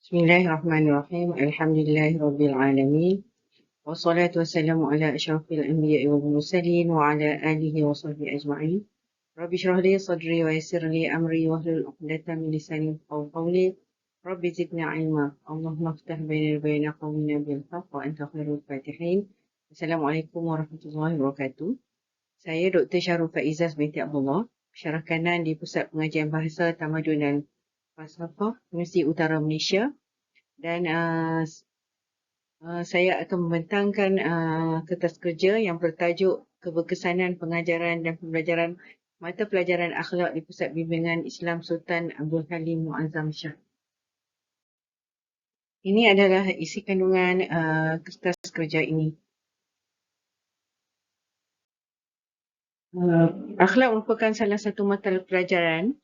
Bismillahirrahmanirrahim. Alhamdulillahirabbil alamin. Wassalatu wassalamu ala asyrafil anbiya'i wal mursalin wa ala alihi wa sahbihi ajma'in. Rabbi shrah li sadri wa yassir li amri wahlul 'uqdatam min lisani yafqahu qawli. Rabbi zidni 'ilma. Allahumma iftah baina wa baina qaumina bil haqq wa anta khairul fatihin. Assalamualaikum warahmatullahi wabarakatuh. Saya Dr. Syahrul Faizaz binti Abdullah, pensyarah kanan di Pusat Pengajian Bahasa Tamadun dan Falsafah Universiti Utara Malaysia. Dan saya akan membentangkan kertas kerja yang bertajuk Keberkesanan Pengajaran dan Pembelajaran Mata Pelajaran Akhlak di Pusat Bimbingan Islam Sultan Abdul Halim Muazzam Shah. Ini adalah isi kandungan kertas kerja ini. Akhlak merupakan salah satu mata pelajaran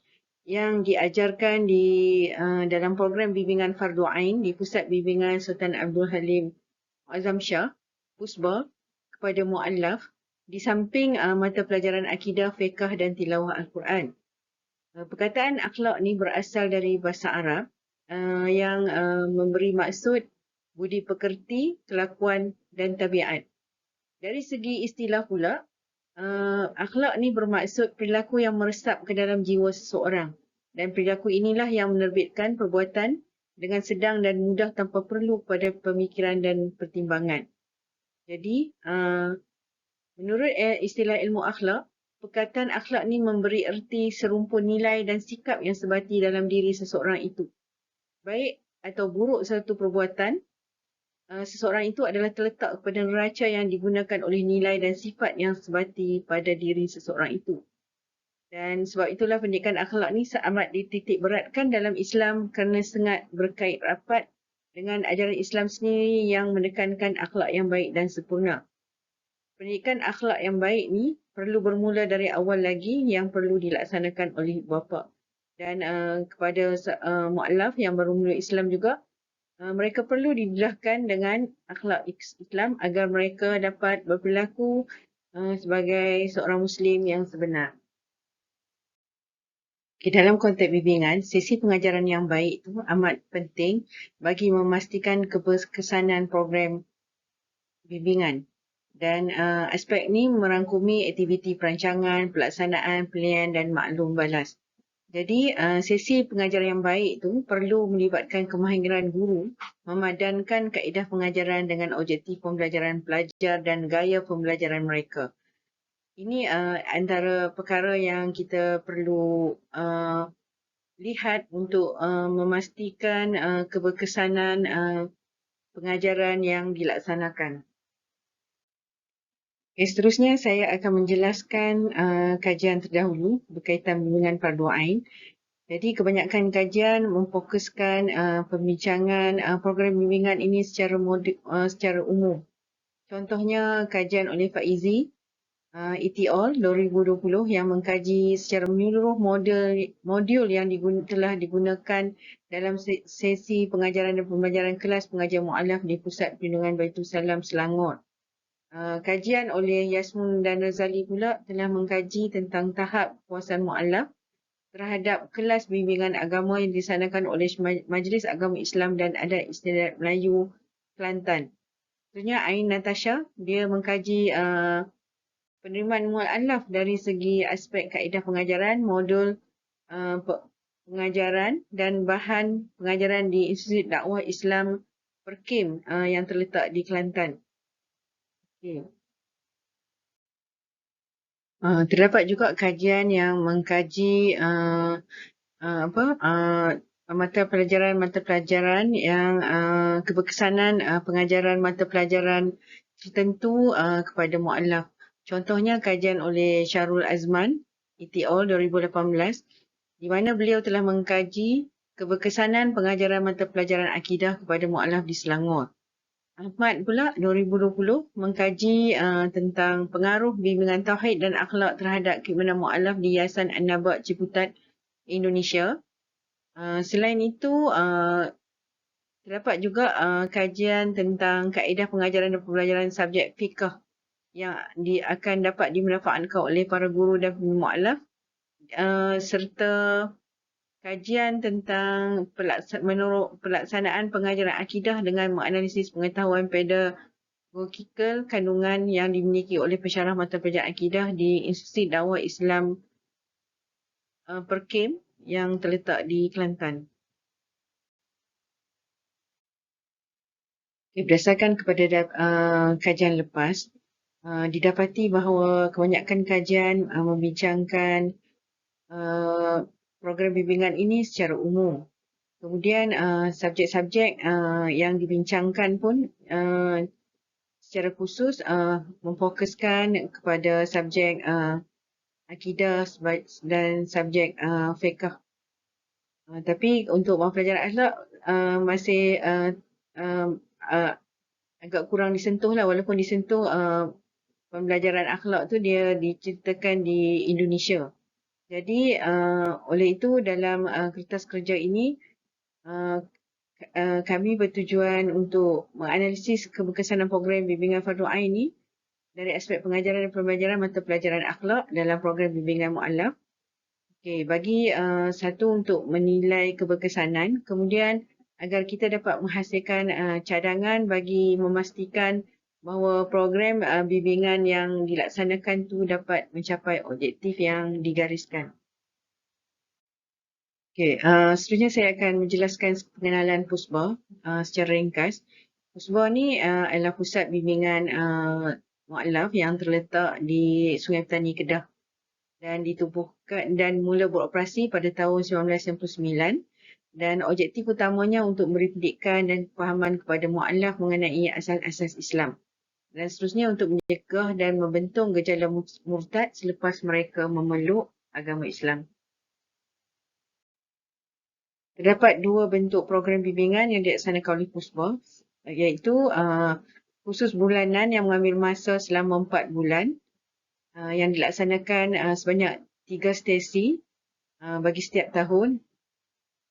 yang diajarkan di dalam program bimbingan Fardu Ain di Pusat Bimbingan Sultan Abdul Halim Muazzam Shah, Pusba, kepada mu'allaf di samping mata pelajaran akidah, fiqh dan tilawah Al-Quran. Perkataan akhlak ni berasal dari bahasa Arab yang memberi maksud budi pekerti, kelakuan dan tabiat. Dari segi istilah pula, akhlak ni bermaksud perilaku yang meresap ke dalam jiwa seseorang. Dan perilaku inilah yang menerbitkan perbuatan dengan sedang dan mudah tanpa perlu pada pemikiran dan pertimbangan. Jadi, menurut istilah ilmu akhlak, perkataan akhlak ni memberi erti serumpun nilai dan sikap yang sebati dalam diri seseorang itu. Baik atau buruk satu perbuatan, seseorang itu adalah terletak kepada neraca yang digunakan oleh nilai dan sifat yang sebati pada diri seseorang itu. Dan sebab itulah pendidikan akhlak ni amat dititik beratkan dalam Islam kerana sangat berkait rapat dengan ajaran Islam sendiri yang menekankan akhlak yang baik dan sempurna. Pendidikan akhlak yang baik ni perlu bermula dari awal lagi yang perlu dilaksanakan oleh ibu bapa. Dan kepada mu'allaf yang baru mula Islam juga, mereka perlu didedahkan dengan akhlak Islam agar mereka dapat berperilaku sebagai seorang Muslim yang sebenar. Dalam konteks bimbingan, sesi pengajaran yang baik itu amat penting bagi memastikan keberkesanan program bimbingan. Dan aspek ni merangkumi aktiviti perancangan, pelaksanaan, pilihan dan maklum balas. Jadi, sesi pengajaran yang baik itu perlu melibatkan kemahiran guru memadankan kaedah pengajaran dengan objektif pembelajaran pelajar dan gaya pembelajaran mereka. Ini antara perkara yang kita perlu lihat untuk memastikan keberkesanan pengajaran yang dilaksanakan. Seterusnya saya akan menjelaskan kajian terdahulu berkaitan bimbingan Fardu Ain. Jadi kebanyakan kajian memfokuskan pembincangan program bimbingan ini secara umum. Contohnya kajian oleh Faizi et al. 2020 yang mengkaji secara menyeluruh modul yang telah digunakan dalam sesi pengajaran dan pembelajaran kelas pengajian mu'allaf di Pusat Perlindungan Baitul Salam Selangor. Kajian oleh Yasmun dan Razali pula telah mengkaji tentang tahap puasan mu'allaf terhadap kelas bimbingan agama yang dilaksanakan oleh Majlis Agama Islam dan Adat Istiadat Melayu Kelantan. Contohnya Ain Natasha, dia mengkaji penerimaan mu'allaf dari segi aspek kaedah pengajaran, modul pengajaran dan bahan pengajaran di Institut Dakwah Islam Perkim yang terletak di Kelantan. Okay. Terdapat juga kajian yang mengkaji mata pelajaran yang keberkesanan pengajaran mata pelajaran tertentu kepada mu'allaf. Contohnya kajian oleh Syahrul Azman et al. 2018 di mana beliau telah mengkaji keberkesanan pengajaran mata pelajaran akidah kepada mu'allaf di Selangor. Ahmad pula 2020 mengkaji tentang pengaruh bimbingan tauhid dan akhlak terhadap keimanan mu'allaf di Yayasan An-Naba' Ciputat, Indonesia. Selain itu, terdapat juga kajian tentang kaedah pengajaran dan pembelajaran subjek fiqh yang akan dapat dimanfaatkan oleh para guru dan mu'allaf serta kajian tentang pelaksanaan pengajaran akidah dengan menganalisis pengetahuan pedagogikal kandungan yang dimiliki oleh pensyarah mata pelajaran akidah di Institut Dakwah Islam Perkim yang terletak di Kelantan. Berdasarkan kepada kajian lepas, didapati bahawa kebanyakan kajian membincangkan program bimbingan ini secara umum. Kemudian subjek-subjek yang dibincangkan pun secara khusus memfokuskan kepada subjek akidah dan subjek fiqh. Tapi untuk pelajaran akhlak masih agak kurang disentuh lah, walaupun disentuh pembelajaran akhlak tu dia diceritakan di Indonesia. Jadi oleh itu dalam kertas kerja ini kami bertujuan untuk menganalisis keberkesanan program bimbingan Fardu Ain ini dari aspek pengajaran dan pembelajaran mata pelajaran akhlak dalam program bimbingan mu'alaf. Okey, bagi satu untuk menilai keberkesanan, kemudian agar kita dapat menghasilkan cadangan bagi memastikan bahawa program bimbingan yang dilaksanakan tu dapat mencapai objektif yang digariskan. Okey, seterusnya saya akan menjelaskan pengenalan PUSBA secara ringkas. PUSBA ni adalah pusat bimbingan mu'alaf yang terletak di Sungai Petani, Kedah dan ditubuhkan dan mula beroperasi pada tahun 1999 dan objektif utamanya untuk memberi pendidikan dan kefahaman kepada mu'alaf mengenai asas-asas Islam dan seterusnya untuk mencegah dan membentong gejala murtad selepas mereka memeluk agama Islam. Terdapat dua bentuk program bimbingan yang dilaksanakan oleh PUSBA, iaitu khusus bulanan yang mengambil masa selama 4 bulan yang dilaksanakan sebanyak 3 sesi bagi setiap tahun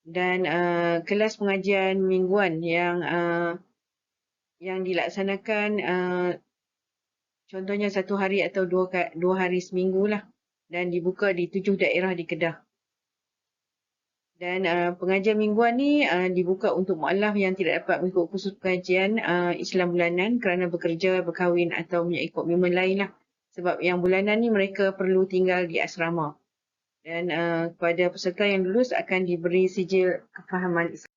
dan kelas pengajian mingguan yang dilaksanakan contohnya 1 hari atau 2 hari seminggu lah dan dibuka di 7 daerah di Kedah. Dan pengajian mingguan ni dibuka untuk mu'alaf yang tidak dapat mengikut kursus pengajian Islam bulanan kerana bekerja, berkahwin atau mempunyai komitmen lain lah. Sebab yang bulanan ni mereka perlu tinggal di asrama. Dan kepada peserta yang lulus akan diberi sijil kefahaman Islam.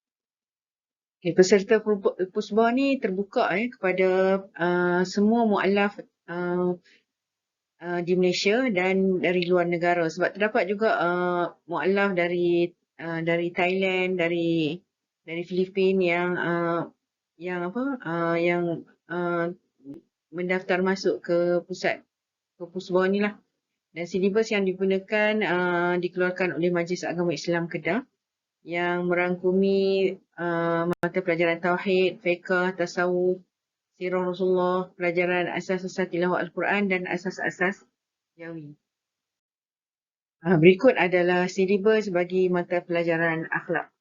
Okay, peserta PUSBA ni terbuka kepada semua mu'alaf di Malaysia dan dari luar negara. Sebab terdapat juga mu'alaf dari Thailand, dari Filipina yang mendaftar masuk ke PUSBA ni lah. Dan silibus yang digunakan dikeluarkan oleh Majlis Agama Islam Kedah yang merangkumi mata pelajaran Tauhid, Fiqh, Tasawuf, Sirah Rasulullah, pelajaran asas-asas tilawah Al-Quran dan asas-asas Jawi. Berikut adalah silibus bagi mata pelajaran akhlak.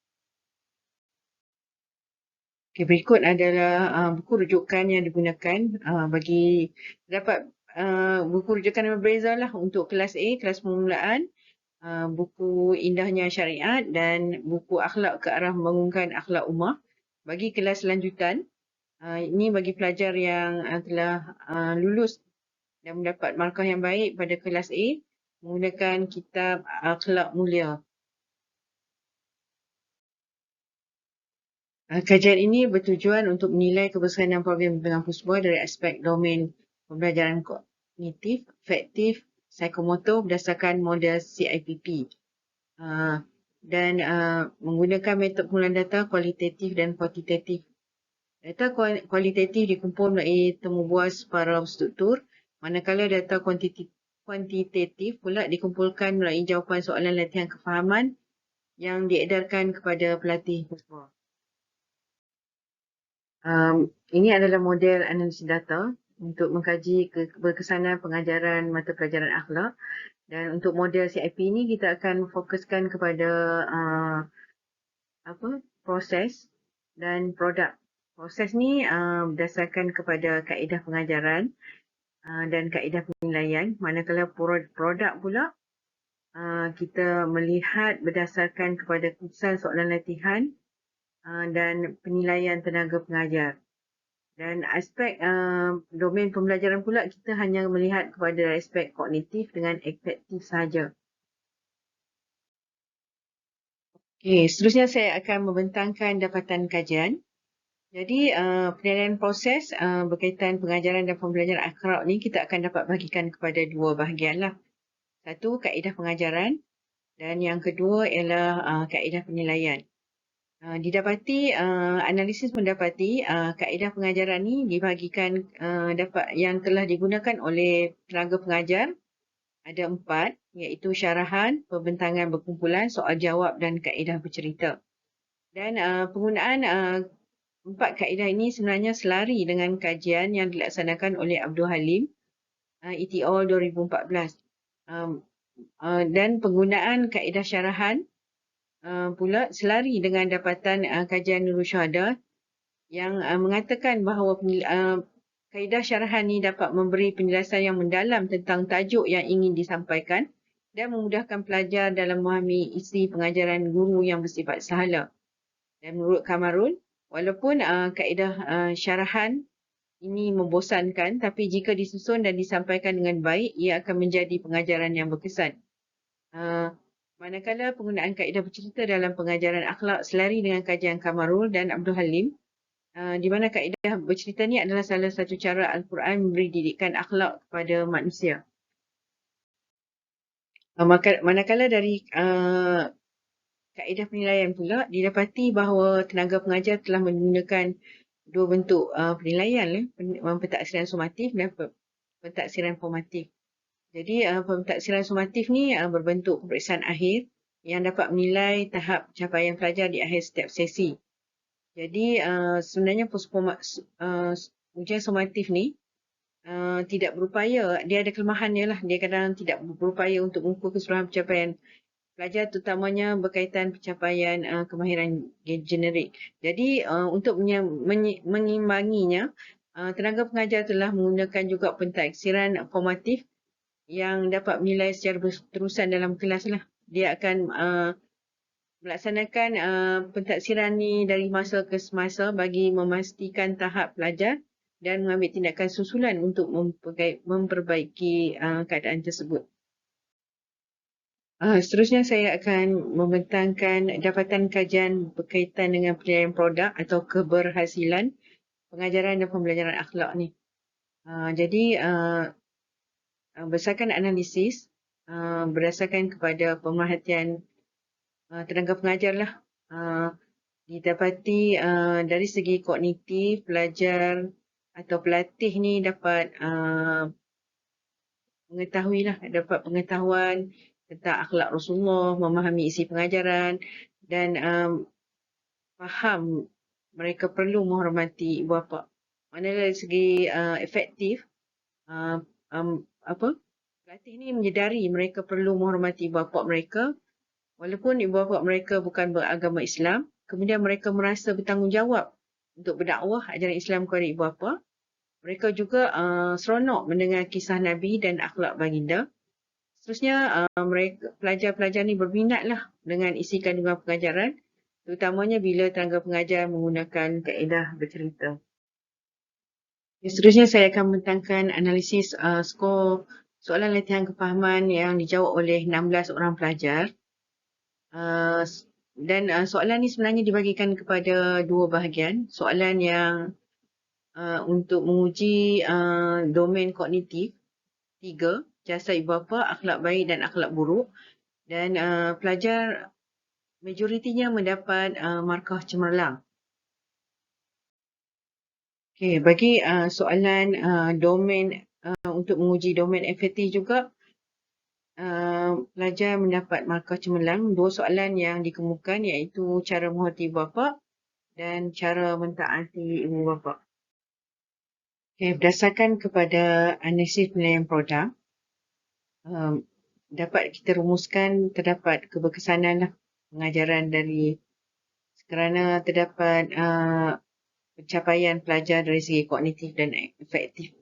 Okay, berikut adalah buku rujukan yang digunakan bagi dapat buku rujukan yang berbeza lah untuk kelas A, kelas permulaan, buku Indahnya Syariat dan buku Akhlak ke arah membangunkan akhlak ummah. Bagi kelas lanjutan, ini bagi pelajar yang telah lulus dan mendapat markah yang baik pada kelas A menggunakan kitab Akhlak Mulia. Kajian ini bertujuan untuk menilai kebersihanan program bimbingan PUSBA dari aspek domain pembelajaran kognitif, afektif, psikomotor berdasarkan model CIPP dan menggunakan metod pengumpulan data kualitatif dan kuantitatif. Data kualitatif dikumpul melalui temu buas para struktur, manakala data kuantitatif pula dikumpulkan melalui jawapan soalan latihan kefahaman yang diedarkan kepada pelatih PUSBA. Ini adalah model analisis data untuk mengkaji keberkesanan pengajaran mata pelajaran akhlak. Dan untuk model CIP ni kita akan fokuskan kepada proses dan produk. Proses ni berdasarkan kepada kaedah pengajaran dan kaedah penilaian, manakala produk pula kita melihat berdasarkan kepada keputusan soalan latihan dan penilaian tenaga pengajar. Dan aspek domain pembelajaran pula kita hanya melihat kepada aspek kognitif dengan efektif sahaja. Okay, seterusnya saya akan membentangkan dapatan kajian. Jadi penilaian proses berkaitan pengajaran dan pembelajaran akhlak ni kita akan dapat bahagikan kepada dua bahagian lah. Satu, kaedah pengajaran dan yang kedua ialah kaedah penilaian. Didapati analisis mendapati kaedah pengajaran ni dibahagikan dapat yang telah digunakan oleh tenaga pengajar ada 4 iaitu syarahan, pembentangan berkumpulan, soal jawab dan kaedah bercerita. Dan penggunaan 4 kaedah ini sebenarnya selari dengan kajian yang dilaksanakan oleh Abdul Halim ETO 2014. Dan penggunaan kaedah syarahan pula selari dengan dapatan kajian Nurul Syuhada yang mengatakan bahawa kaedah syarahan ini dapat memberi penjelasan yang mendalam tentang tajuk yang ingin disampaikan dan memudahkan pelajar dalam memahami isi pengajaran guru yang bersifat sahala. Dan menurut Kamarul, walaupun kaedah syarahan ini membosankan, tapi jika disusun dan disampaikan dengan baik, ia akan menjadi pengajaran yang berkesan. Manakala penggunaan kaedah bercerita dalam pengajaran akhlak selari dengan kajian Kamarul dan Abdul Halim, di mana kaedah bercerita ni adalah salah satu cara Al-Quran memberi didikan akhlak kepada manusia. Manakala dari kaedah penilaian pula, didapati bahawa tenaga pengajar telah menggunakan dua bentuk penilaian, pentaksiran sumatif dan pentaksiran formatif. Jadi pentaksiran sumatif ni berbentuk peperiksaan akhir yang dapat menilai tahap pencapaian pelajar di akhir setiap sesi. Jadi sebenarnya ujian sumatif ni tidak berupaya, dia ada kelemahannya lah. Dia kadang tidak berupaya untuk mengukur keseluruhan pencapaian pelajar, terutamanya berkaitan pencapaian kemahiran generik. Jadi untuk mengimbanginya, tenaga pengajar telah menggunakan juga pentaksiran formatif yang dapat menilai secara berterusan dalam kelas lah. Dia akan melaksanakan pentaksiran ni dari masa ke semasa bagi memastikan tahap pelajar dan mengambil tindakan susulan untuk memperbaiki keadaan tersebut. Seterusnya saya akan membentangkan dapatan kajian berkaitan dengan penilaian produk atau keberhasilan pengajaran dan pembelajaran akhlak ni. Jadi berdasarkan analisis, berdasarkan kepada pemerhatian tenaga pengajar lah, didapati dari segi kognitif pelajar atau pelatih ni dapat mengetahui lah, dapat pengetahuan tentang akhlak Rasulullah, memahami isi pengajaran dan faham mereka perlu menghormati ibu bapa. Manakala dari segi efektif, pelatih ni menyedari mereka perlu menghormati ibu bapa mereka walaupun ibu bapa mereka bukan beragama Islam, kemudian mereka merasa bertanggungjawab untuk berdakwah ajaran Islam kepada ibu bapa. Mereka juga seronok mendengar kisah Nabi dan akhlak baginda. Seterusnya, pelajar-pelajar ni berminatlah dengan isi kandungan pengajaran, terutamanya bila tenaga pengajar menggunakan kaedah bercerita. Seterusnya, saya akan membentangkan analisis skor soalan latihan kefahaman yang dijawab oleh 16 orang pelajar. Dan soalan ni sebenarnya dibagikan kepada dua bahagian. Soalan yang untuk menguji domain kognitif, 3. Jasa ibu bapa, akhlak baik dan akhlak buruk. Dan pelajar majoritinya mendapat markah cemerlang. Okay, bagi soalan domain untuk menguji domain FAT juga, pelajar mendapat markah cemerlang. Dua soalan yang dikemukakan iaitu cara menghormati ibu bapa dan cara mentaati ibu bapa. Okay, berdasarkan kepada analisis penilaian produk, dapat kita rumuskan terdapat keberkesanan lah pengajaran dari kerana terdapat pencapaian pelajar dari segi kognitif dan efektif.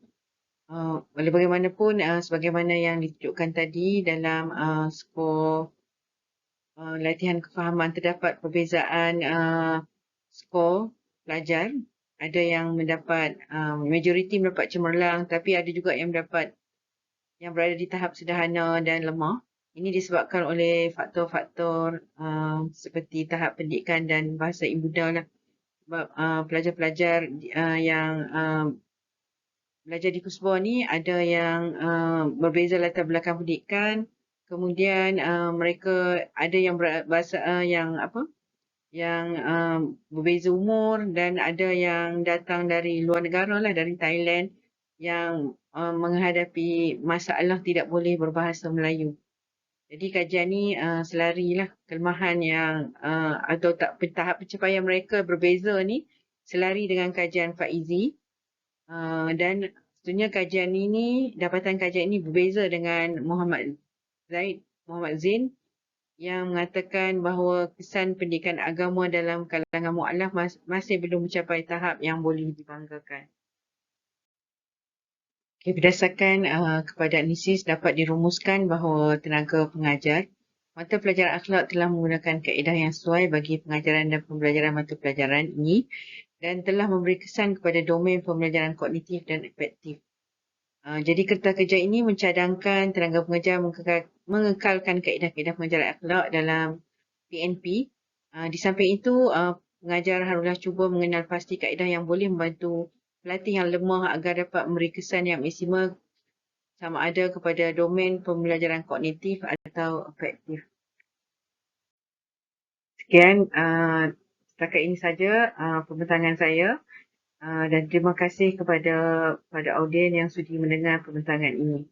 Walau bagaimanapun, sebagaimana yang ditunjukkan tadi dalam skor latihan kefahaman, terdapat perbezaan skor pelajar. Ada yang mendapat, majoriti mendapat cemerlang, tapi ada juga yang mendapat yang berada di tahap sederhana dan lemah. Ini disebabkan oleh faktor-faktor seperti tahap pendidikan dan bahasa ibuda lah. Sebab pelajar-pelajar yang belajar di Kusbah ni ada yang berbeza latar belakang pendidikan, kemudian mereka ada yang berbahasa yang apa? Yang berbeza umur, dan ada yang datang dari luar negara lah, dari Thailand, yang menghadapi masalah tidak boleh berbahasa Melayu. Jadi kajian ni selarilah kelemahan yang atau tahap pencapaian mereka berbeza ni selari dengan kajian Faizi. Dan sebenarnya kajian ini, dapatan kajian ini berbeza dengan Muhammad Zain yang mengatakan bahawa kesan pendidikan agama dalam kalangan mu'alaf masih belum mencapai tahap yang boleh dibanggakan. Okay, berdasarkan kepada analisis dapat dirumuskan bahawa tenaga pengajar mata pelajaran akhlak telah menggunakan kaedah yang sesuai bagi pengajaran dan pembelajaran mata pelajaran ini dan telah memberi kesan kepada domain pembelajaran kognitif dan efektif. Jadi kertas kerja ini mencadangkan tenaga pengajar mengekalkan kaedah-kaedah pengajaran akhlak dalam PNP. Di samping itu, pengajar haruslah cuba mengenal pasti kaedah yang boleh membantu pelatih yang lemah agar dapat memberi kesan yang maksimal sama ada kepada domain pembelajaran kognitif atau efektif. Sekian, setakat ini saja pembentangan saya. Dan terima kasih kepada audien yang sudi mendengar pembentangan ini.